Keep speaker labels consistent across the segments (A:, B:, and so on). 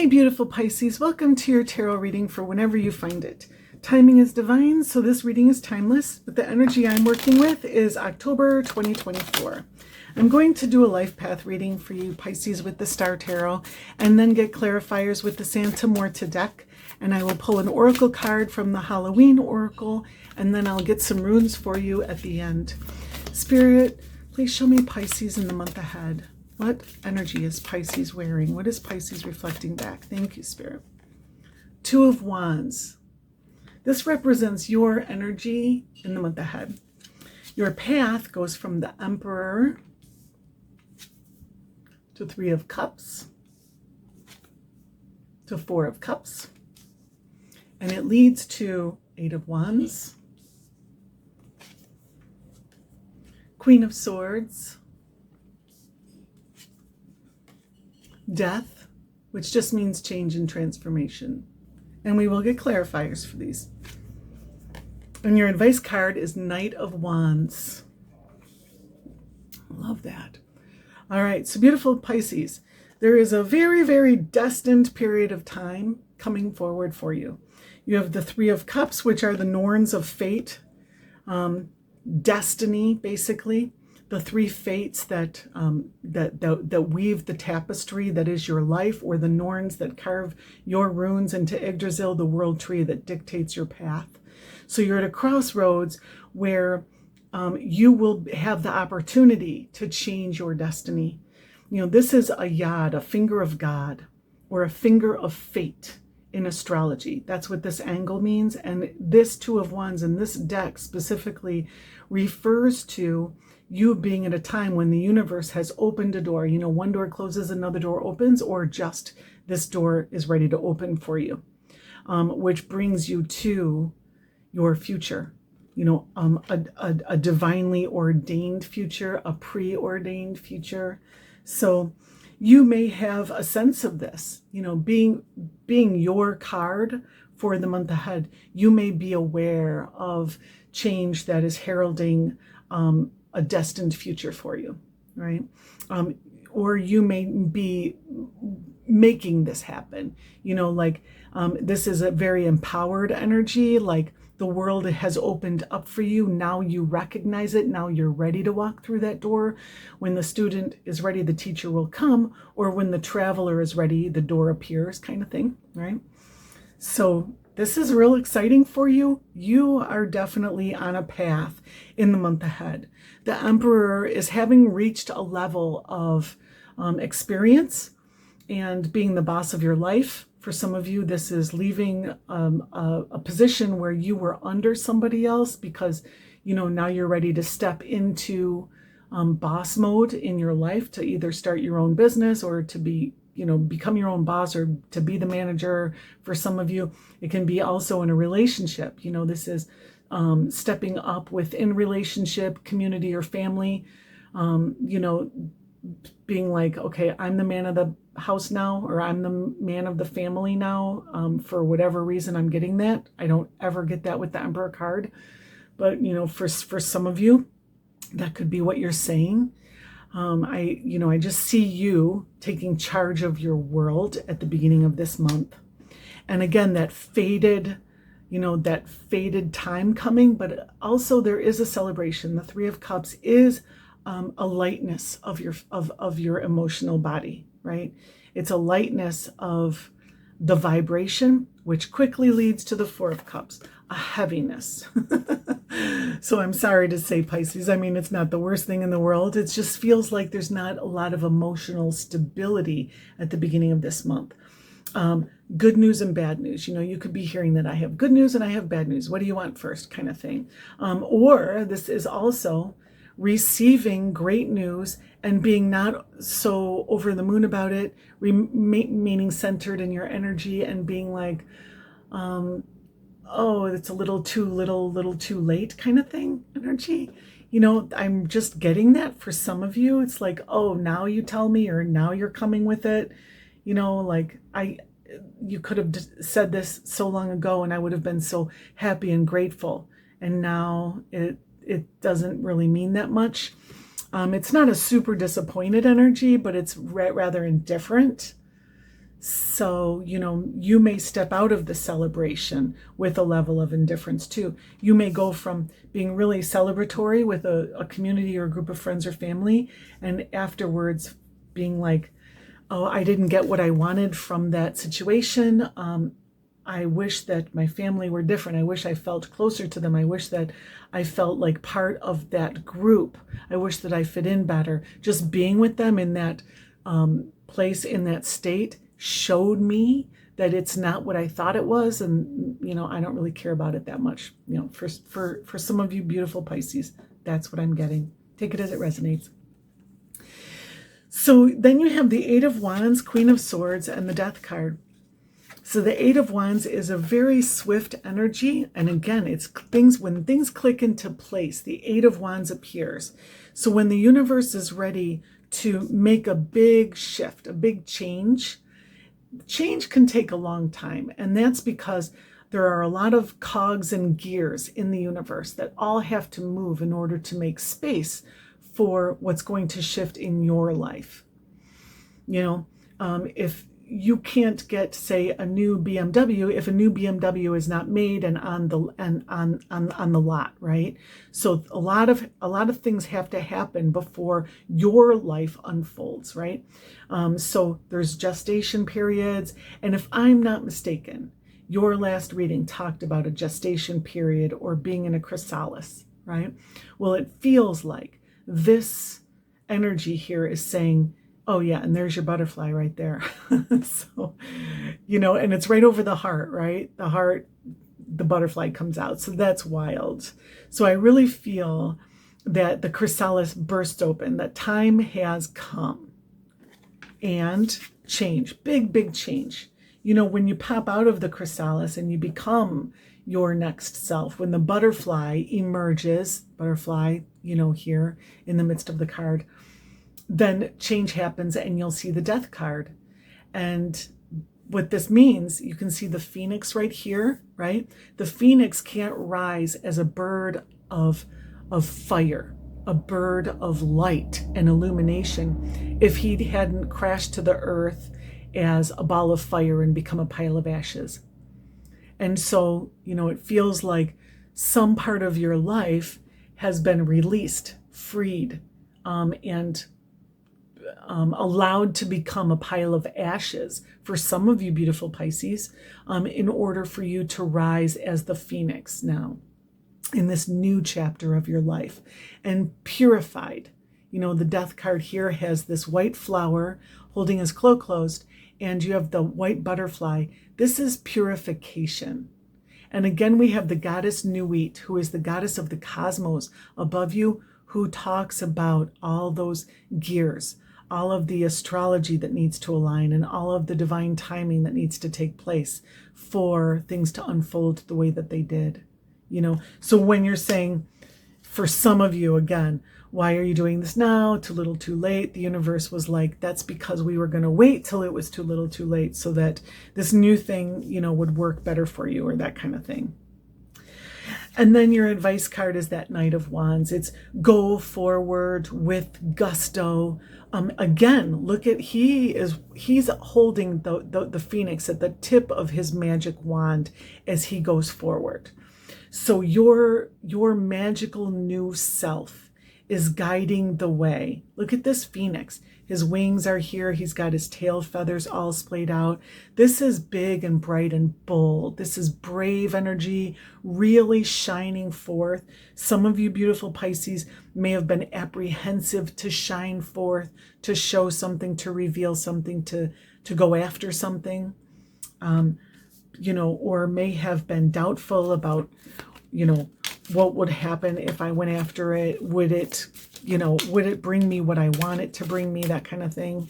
A: Hey beautiful Pisces, welcome to your tarot reading for whenever you find it. Timing is divine, so this reading is timeless, but the energy I'm working with is October 2024. I'm going to do a life path reading for you Pisces with the Star Tarot, and then get clarifiers with the Santa Muerte deck, and I will pull an oracle card from the Halloween oracle, and then I'll get some runes for you at the end. Spirit, please show me Pisces in the month ahead. What energy is Pisces wearing? What is Pisces reflecting back? Thank you, Spirit. Two of Wands. This represents your energy in the month ahead. Your path goes from the Emperor to Three of Cups to Four of Cups. And it leads to Eight of Wands, Queen of Swords, Death, which just means change and transformation. And we will get clarifiers for these. And your advice card is Knight of Wands. Love that. All right, so beautiful Pisces, there is a very, very destined period of time coming forward for you. You have the Three of Cups, which are the Norns of fate, destiny, basically. The three fates that weave the tapestry that is your life, or the Norns that carve your runes into Yggdrasil, the world tree that dictates your path. So you're at a crossroads where you will have the opportunity to change your destiny. You know, this is a yod, a finger of God, or a finger of fate in astrology. That's what this angle means. And this Two of Wands in this deck specifically refers to you being at a time when the universe has opened a door. You know, one door closes, another door opens, or just this door is ready to open for you, which brings you to your future. You know, a divinely ordained future, a preordained future. So you may have a sense of this, you know, being your card for the month ahead. You may be aware of change that is heralding a destined future for you, right? Or you may be making this happen, you know, like this is a very empowered energy, like the world has opened up for you. Now you recognize it. Now you're ready to walk through that door. When the student is ready, the teacher will come, or when the traveler is ready, the door appears, kind of thing, right? So this is real exciting for you. You are definitely on a path in the month ahead. The Emperor is having reached a level of experience and being the boss of your life. For some of you, this is leaving a position where you were under somebody else because, you know, now you're ready to step into boss mode in your life, to either start your own business or to be, you know, become your own boss, or to be the manager. For some of you, it can be also in a relationship. You know, this is stepping up within relationship, community, or family. You know, being like, okay, I'm the man of the house now, or I'm the man of the family now. For whatever reason, I'm getting that. I don't ever get that with the Emperor card. But, you know, for some of you, that could be what you're saying. I just see you taking charge of your world at the beginning of this month. And again, that faded time coming, but also there is a celebration. The Three of Cups is a lightness of your emotional body, right? It's a lightness of the vibration, which quickly leads to the Four of Cups, a heaviness. So I'm sorry to say, Pisces, I mean, it's not the worst thing in the world. It just feels like there's not a lot of emotional stability at the beginning of this month. Good news and bad news. You know, you could be hearing that I have good news and I have bad news. What do you want first, kind of thing. Or this is also receiving great news and being not so over the moon about it, remaining centered in your energy and being like, oh, it's a little too late kind of thing energy. You know, I'm just getting that for some of you. It's like, oh, now you tell me, or now you're coming with it. You know, like you could have said this so long ago and I would have been so happy and grateful. And now it doesn't really mean that much. It's not a super disappointed energy, but it's rather indifferent. So, you may step out of the celebration with a level of indifference too. You may go from being really celebratory with a community or a group of friends or family, and afterwards being like, oh, I didn't get what I wanted from that situation. I wish that my family were different. I wish I felt closer to them. I wish that I felt like part of that group. I wish that I fit in better. Just being with them in that place, in that state, showed me that it's not what I thought it was, and I don't really care about it that much. For some of you beautiful Pisces, that's what I'm getting. Take it as it resonates. So then you have the Eight of Wands, Queen of Swords, and the Death card. So the Eight of Wands is a very swift energy, and again, it's when things click into place, the Eight of Wands appears. So when the universe is ready to make a big shift, a big change can take a long time, and that's because there are a lot of cogs and gears in the universe that all have to move in order to make space for what's going to shift in your life. If you can't get, say, a new BMW if a new BMW is not made and on the lot, right? So a lot of things have to happen before your life unfolds, right? So there's gestation periods, and if I'm not mistaken, your last reading talked about a gestation period or being in a chrysalis, right? Well, it feels like this energy here is saying, oh yeah, and there's your butterfly right there. So, and it's right over the heart, right? The heart, the butterfly comes out. So that's wild. So I really feel that the chrysalis burst open, that time has come, and change, big change. When you pop out of the chrysalis and you become your next self, when the butterfly emerges, here in the midst of the card, then change happens and you'll see the Death card. And what this means, you can see the phoenix right here, right? The phoenix can't rise as a bird of fire, a bird of light and illumination, if he hadn't crashed to the earth as a ball of fire and become a pile of ashes. And so, it feels like some part of your life has been released, freed, and allowed to become a pile of ashes for some of you beautiful Pisces, in order for you to rise as the phoenix now in this new chapter of your life, and purified. The Death card here has this white flower holding his cloak closed, and you have the white butterfly. This is purification. And again, we have the goddess Nuit, who is the goddess of the cosmos above you, who talks about all those gears, all of the astrology that needs to align, and all of the divine timing that needs to take place for things to unfold the way that they did. So when you're saying, for some of you, again, why are you doing this now? Too little, too late. The universe was like, that's because we were going to wait till it was too little, too late, so that this new thing, would work better for you, or that kind of thing. And then your advice card is that Knight of Wands. It's go forward with gusto. Again, look at, he's holding the phoenix at the tip of his magic wand as he goes forward. So your magical new self is guiding the way. Look at this phoenix. His wings are here. He's got his tail feathers all splayed out. This is big and bright and bold. This is brave energy, really shining forth. Some of you beautiful Pisces may have been apprehensive to shine forth, to show something, to reveal something, to go after something, or may have been doubtful about, what would happen if I went after it? Would it bring me what I want it to bring me? That kind of thing.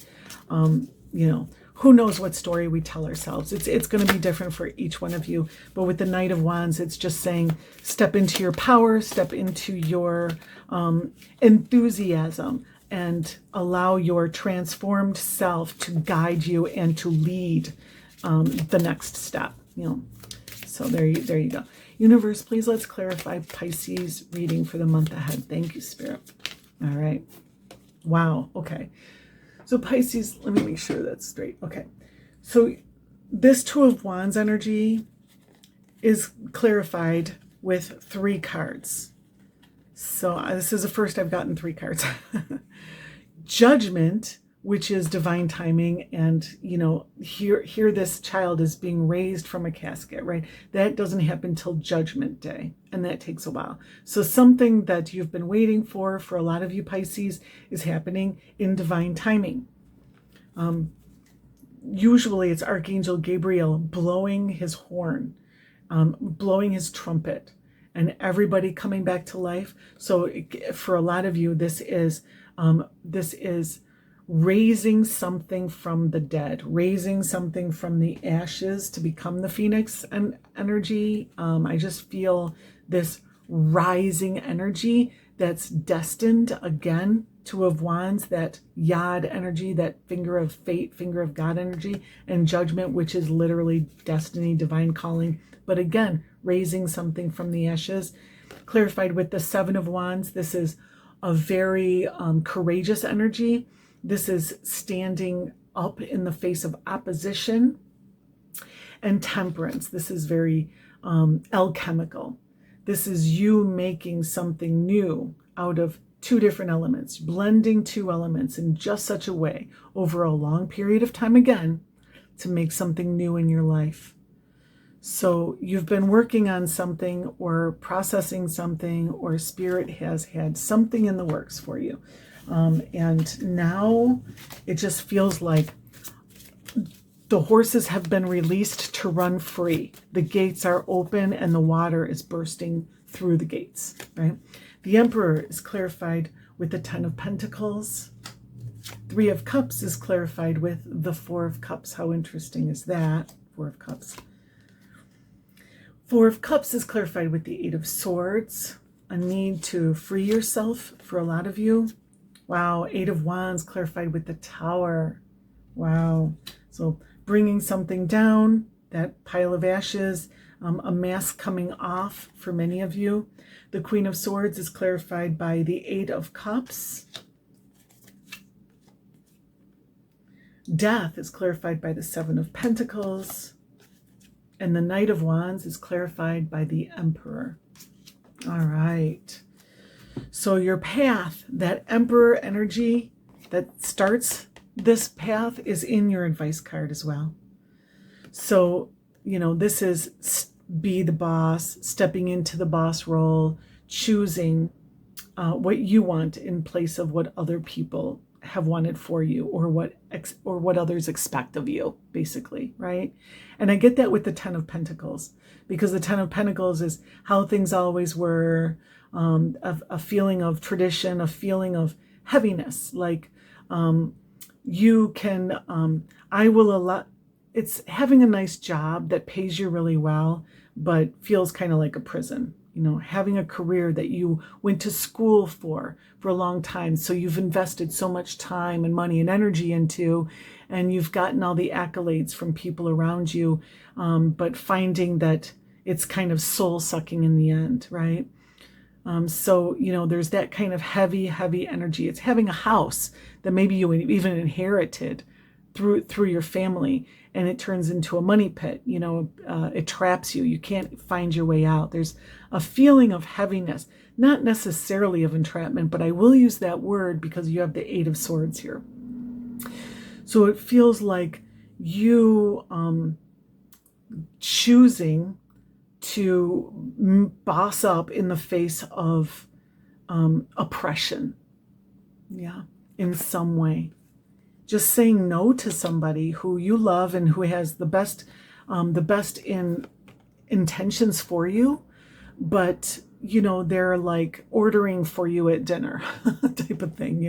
A: Who knows what story we tell ourselves. It's going to be different for each one of you. But with the Knight of Wands, it's just saying, step into your power, step into your enthusiasm, and allow your transformed self to guide you and to lead the next step. So there you go. Universe, please let's clarify Pisces reading for the month ahead. Thank you, Spirit. All right. Wow. Okay. So Pisces, let me make sure that's straight. Okay. So this Two of Wands energy is clarified with 3 cards. So this is the first I've gotten 3 cards. Judgment, which is divine timing, and here this child is being raised from a casket, right? That doesn't happen till Judgment Day, and that takes a while. So something that you've been waiting for a lot of you Pisces, is happening in divine timing. Usually it's Archangel Gabriel blowing his horn, blowing his trumpet, and everybody coming back to life. So for a lot of you, this is raising something from the dead, raising something from the ashes to become the phoenix energy. I just feel this rising energy that's destined, again, Two of Wands, that Yod energy, that finger of fate, finger of God energy, and Judgment, which is literally destiny, divine calling. But again, raising something from the ashes. Clarified with the Seven of Wands, this is a very courageous energy. This is standing up in the face of opposition. And Temperance, this is very alchemical. This is you making something new out of 2 different elements, blending 2 elements in just such a way over a long period of time, again, to make something new in your life. So you've been working on something or processing something, or Spirit has had something in the works for you. And now it just feels like the horses have been released to run free. The gates are open and the water is bursting through the gates, right? The Emperor is clarified with the 10 of Pentacles. 3 of Cups is clarified with the 4 of Cups. How interesting is that? 4 of Cups. 4 of Cups is clarified with the 8 of Swords. A need to free yourself for a lot of you. Wow. 8 of Wands clarified with the Tower. Wow. So bringing something down, that pile of ashes, a mask coming off for many of you. The Queen of Swords is clarified by the 8 of Cups. Death is clarified by the 7 of Pentacles. And the Knight of Wands is clarified by the Emperor. All right. So your path, that Emperor energy that starts this path, is in your advice card as well. So, this is be the boss, stepping into the boss role, choosing what you want in place of what other people have wanted for you, or what others expect of you, basically, right? And I get that with the 10 of Pentacles, because the 10 of Pentacles is how things always were, a feeling of tradition, a feeling of heaviness, like you can, I will allow, it's having a nice job that pays you really well, but feels kind of like a prison. Having a career that you went to school for a long time, so you've invested so much time and money and energy into, and you've gotten all the accolades from people around you, but finding that it's kind of soul-sucking in the end, right? So, there's that kind of heavy energy. It's having a house that maybe you even inherited through your family, and it turns into a money pit. It traps you. You can't find your way out. There's a feeling of heaviness, not necessarily of entrapment, but I will use that word because you have the 8 of Swords here. So it feels like you choosing to boss up in the face of oppression, in some way. Just saying no to somebody who you love and who has the best in intentions for you, but they're like ordering for you at dinner type of thing,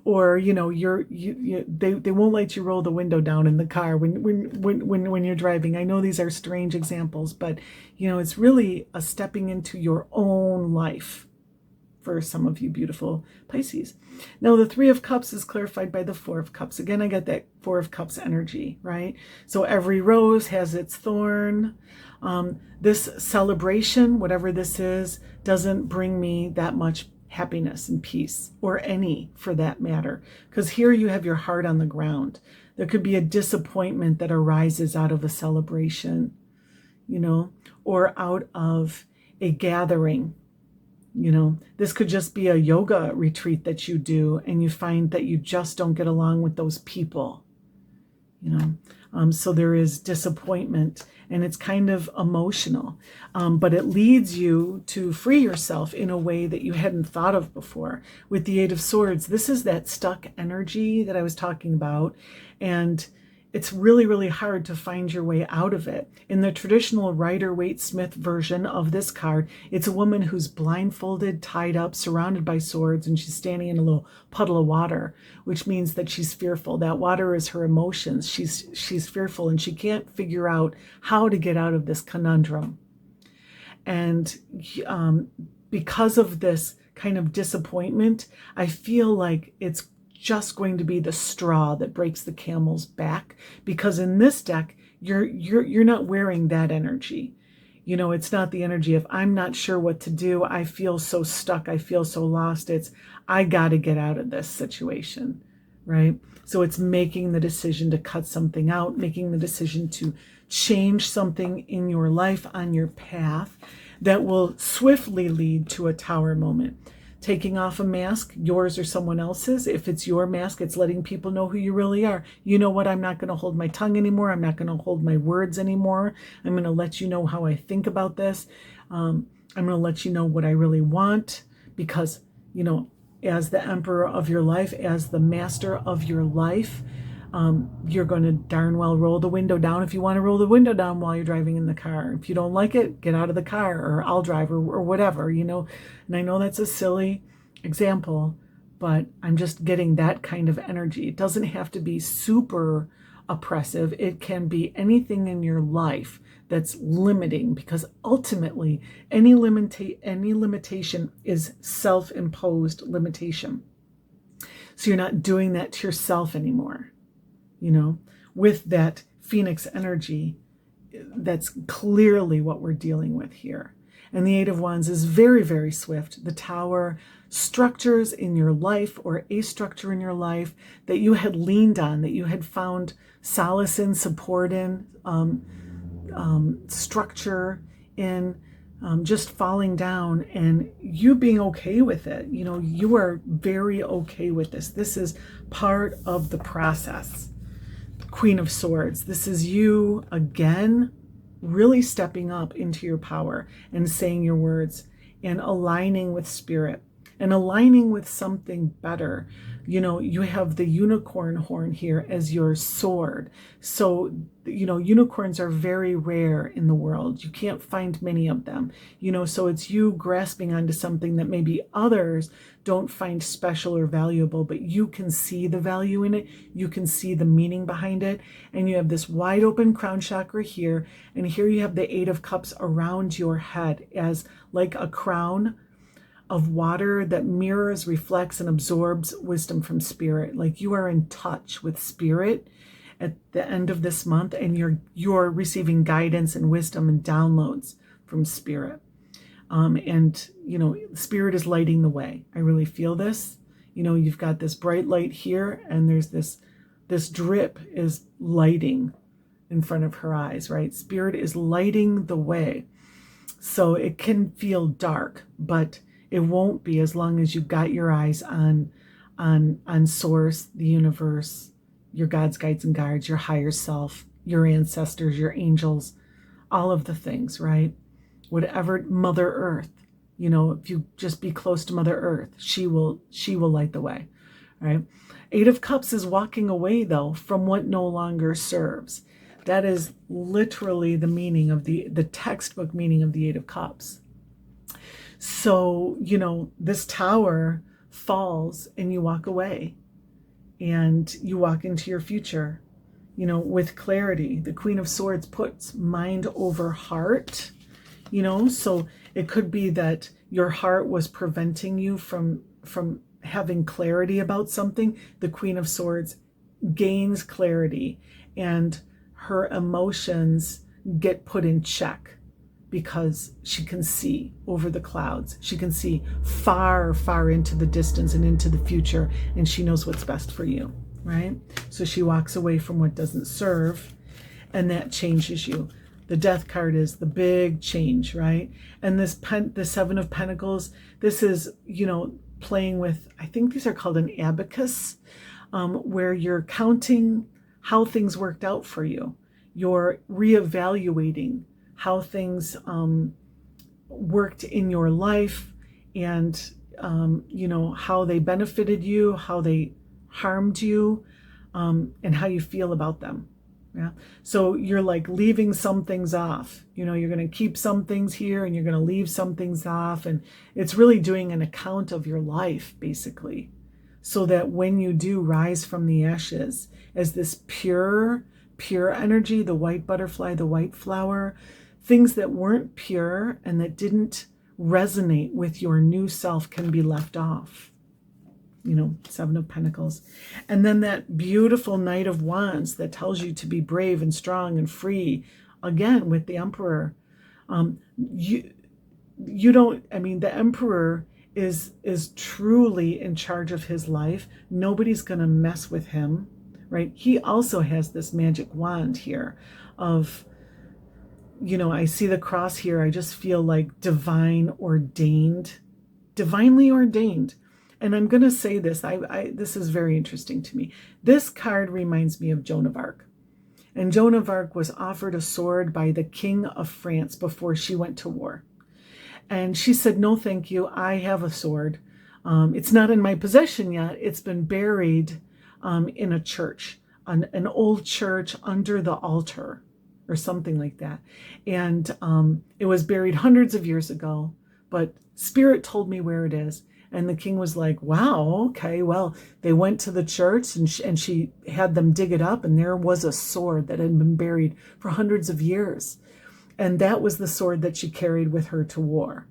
A: or they won't let you roll the window down in the car when you're driving. I know these are strange examples, but it's really a stepping into your own life for some of you beautiful Pisces. Now the 3 of Cups is clarified by the 4 of Cups. Again, I get that 4 of Cups energy, right? So every rose has its thorn. This celebration, whatever this is, doesn't bring me that much happiness and peace, or any for that matter, because here you have your heart on the ground. There could be a disappointment that arises out of a celebration, or out of a gathering. This could just be a yoga retreat that you do, and you find that you just don't get along with those people. So there is disappointment, and it's kind of emotional, but it leads you to free yourself in a way that you hadn't thought of before. With the Eight of Swords, this is that stuck energy that I was talking about, and it's really, really hard to find your way out of it. In the traditional Rider-Waite-Smith version of this card, it's a woman who's blindfolded, tied up, surrounded by swords, and she's standing in a little puddle of water, which means that she's fearful. That water is her emotions. She's fearful, and she can't figure out how to get out of this conundrum. And because of this kind of disappointment, I feel like it's just going to be the straw that breaks the camel's back, because in this deck you're not wearing that energy. It's not the energy of I'm not sure what to do, I feel so stuck, I feel so lost. It's I got to get out of this situation, right? So it's making the decision to cut something out, making the decision to change something in your life on your path that will swiftly lead to a tower moment. Taking off a mask, yours or someone else's. If it's your mask, it's letting people know who you really are. You know what? I'm not going to hold my tongue anymore. I'm not going to hold my words anymore. I'm going to let you know how I think about this. I'm going to let you know what I really want, because, as the emperor of your life, as the master of your life, you're going to darn well roll the window down if you want to roll the window down while you're driving in the car. If you don't like it, get out of the car, or I'll drive, or whatever, And I know that's a silly example, but I'm just getting that kind of energy. It doesn't have to be super oppressive. It can be anything in your life that's limiting, because ultimately any limitation is self-imposed limitation. So you're not doing that to yourself anymore. With that Phoenix energy, that's clearly what we're dealing with here. And the Eight of Wands is very, very swift. The Tower, structures in your life or a structure in your life that you had leaned on, that you had found solace in, support in, structure in, just falling down, and you being okay with it. You are very okay with this. This is part of the process. Queen of Swords, this is you again really stepping up into your power and saying your words and aligning with spirit and aligning with something better. You have the unicorn horn here as your sword. So, unicorns are very rare in the world. You can't find many of them, so it's you grasping onto something that maybe others don't find special or valuable, but you can see the value in it. You can see the meaning behind it. And you have this wide open crown chakra here. And here you have the Eight of Cups around your head as like a crown of water that mirrors, reflects, and absorbs wisdom from spirit. Like you are in touch with spirit at the end of this month, and you're receiving guidance and wisdom and downloads from spirit. And spirit is lighting the way. I really feel this. You've got this bright light here, and there's this drip is lighting in front of her eyes, right? Spirit is lighting the way. So it can feel dark, but it won't be, as long as you've got your eyes on source, the universe, your God's guides and guards, your higher self, your ancestors, your angels, all of the things, right? Whatever, Mother Earth, if you just be close to Mother Earth, she will light the way, right? Eight of Cups is walking away, though, from what no longer serves. That is literally the meaning of the textbook meaning of the Eight of Cups. So, this tower falls and you walk away and you walk into your future, with clarity. The Queen of Swords puts mind over heart, so it could be that your heart was preventing you from having clarity about something. The Queen of Swords gains clarity and her emotions get put in check, because she can see over the clouds. She can see far, far into the distance and into the future, and she knows what's best for you, right? So she walks away from what doesn't serve, and that changes you. The Death card is the big change, right? And the Seven of Pentacles, this is, playing with, I think these are called an abacus, where you're counting how things worked out for you. You're reevaluating how things worked in your life, and how they benefited you, how they harmed you, and how you feel about them. Yeah. So you're like leaving some things off. You're going to keep some things here and you're going to leave some things off. And it's really doing an account of your life, basically, so that when you do rise from the ashes as this pure energy, the white butterfly, the white flower, things that weren't pure and that didn't resonate with your new self can be left off. Seven of Pentacles. And then that beautiful Knight of Wands that tells you to be brave and strong and free, again with the Emperor. The Emperor is truly in charge of his life. Nobody's going to mess with him, right? He also has this magic wand here of, I see the cross here. I just feel like divinely ordained. And I'm going to say this, this is very interesting to me. This card reminds me of Joan of Arc. And Joan of Arc was offered a sword by the King of France before she went to war. And she said, no, thank you. I have a sword. It's not in my possession yet. It's been buried in a church, an old church under the altar or something like that. And it was buried hundreds of years ago, but Spirit told me where it is. And the king was like, wow, okay, well, they went to the church and she had them dig it up, and there was a sword that had been buried for hundreds of years. And that was the sword that she carried with her to war.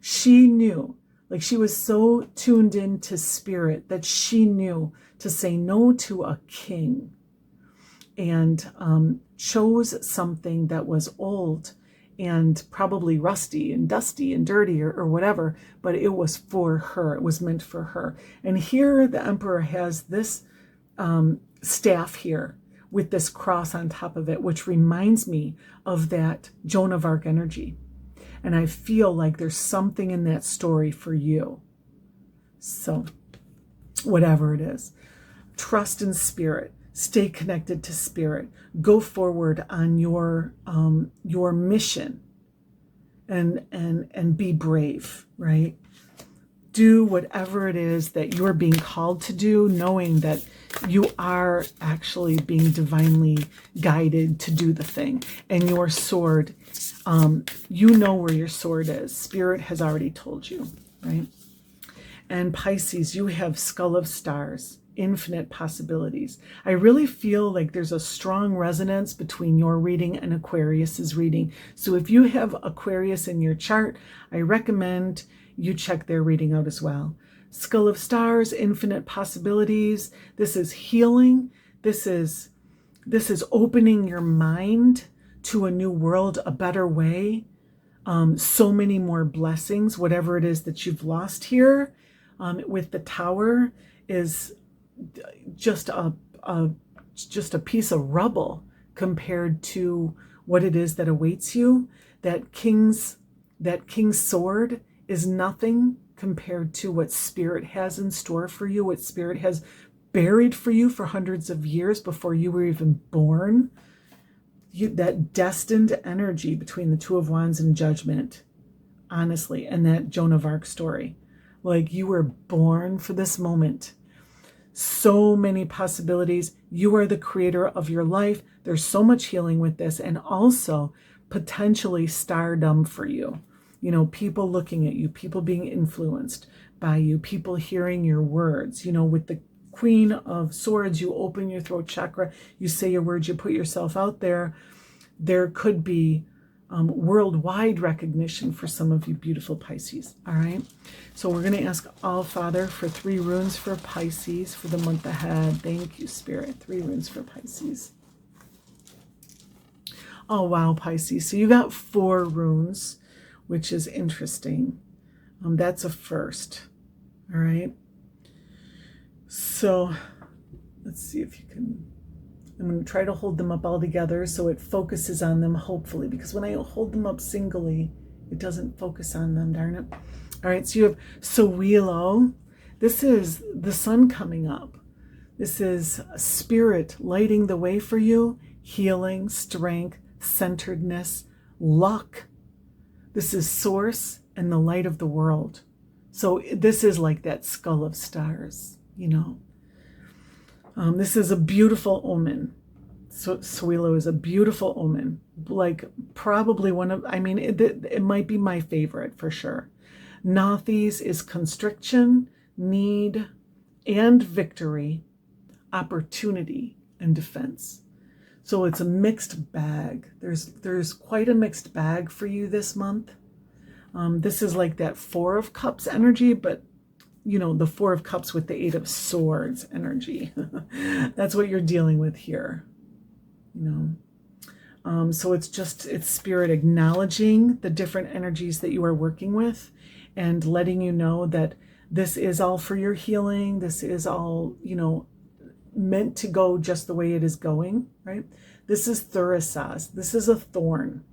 A: She knew, like she was so tuned into Spirit that she knew to say no to a king, and chose something that was old and probably rusty and dusty and dirty or whatever, but it was for her. It was meant for her. And here the Emperor has this staff here with this cross on top of it, which reminds me of that Joan of Arc energy. And I feel like there's something in that story for you. So whatever it is, trust in Spirit. Stay connected to Spirit. Go forward on your mission, and be brave, right? Do whatever it is that you're being called to do, knowing that you are actually being divinely guided to do the thing. And your sword, you know where your sword is. Spirit has already told you, right? And Pisces, you have Skull of Stars. Infinite possibilities. I really feel like there's a strong resonance between your reading and Aquarius's reading. So if you have Aquarius in your chart, I recommend you check their reading out as well. Skull of Stars, infinite possibilities. This is healing. This is opening your mind to a new world, a better way. So many more blessings. Whatever it is that you've lost here with the Tower is just a piece of rubble compared to what it is that awaits you. That king's sword is nothing compared to what Spirit has in store for you, what Spirit has buried for you for hundreds of years before you were even born. That destined energy between the Two of Wands and Judgment, honestly, and that Joan of Arc story. Like, you were born for this moment. So many possibilities. You are the creator of your life. There's so much healing with this, and also potentially stardom for you. People looking at you, people being influenced by you, people hearing your words. With the Queen of Swords, you open your throat chakra, you say your words, you put yourself out there. There could be worldwide recognition for some of you beautiful Pisces. All right. So we're going to ask All Father for 3 runes for Pisces for the month ahead. Thank you, Spirit. 3 runes for Pisces. Oh, wow, Pisces. So you got 4 runes, which is interesting. That's a first. All right. So let's see if you can, I'm going to try to hold them up all together so it focuses on them, hopefully, because when I hold them up singly, it doesn't focus on them, darn it. All right, so you have Sowilo. This is the sun coming up. This is spirit lighting the way for you, healing, strength, centeredness, luck. This is source and the light of the world. So this is like that skull of stars, you know. This is a beautiful omen. So Sowilo is a beautiful omen. Like probably one of, I mean, it might be my favorite for sure. Nauthiz is constriction, need, and victory, opportunity, and defense. So it's a mixed bag. There's quite a mixed bag for you this month. This is like that Four of Cups energy, but you know, the Four of Cups with the Eight of Swords energy. That's what you're dealing with here, you know. So it's spirit acknowledging the different energies that you are working with and letting you know that this is all for your healing. This is all, you know, meant to go just the way it is going, right? This is Teresa. This is a thorn.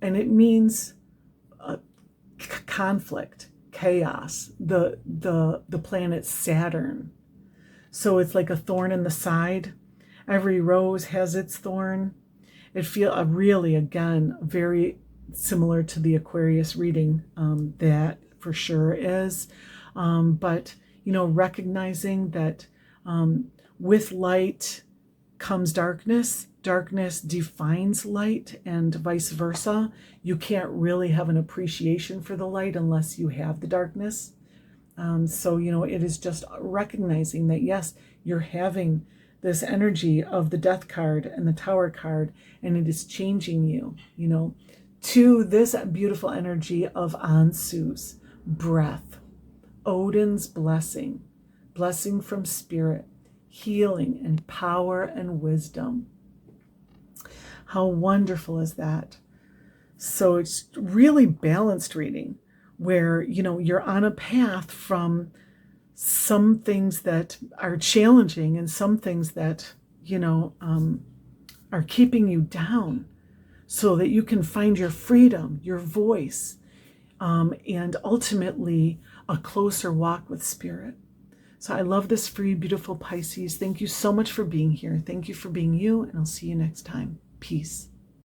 A: And it means conflict, chaos, the planet Saturn. So it's like a thorn in the side. Every rose has its thorn. It feels really, again, very similar to the Aquarius reading, that for sure is. But, you know, recognizing that with light comes darkness. Darkness defines light and vice versa. You can't really have an appreciation for the light unless you have the darkness. So, you know, it is just recognizing that, yes, you're having this energy of the Death card and the Tower card, and it is changing you, you know, to this beautiful energy of Ansu's breath, Odin's blessing, blessing from spirit, healing and power and wisdom. How wonderful is that? So it's really balanced reading where, you know, you're on a path from some things that are challenging and some things that, you know, are keeping you down so that you can find your freedom, your voice, and ultimately a closer walk with spirit. So I love this for you, beautiful Pisces. Thank you so much for being here. Thank you for being you, and I'll see you next time. Peace.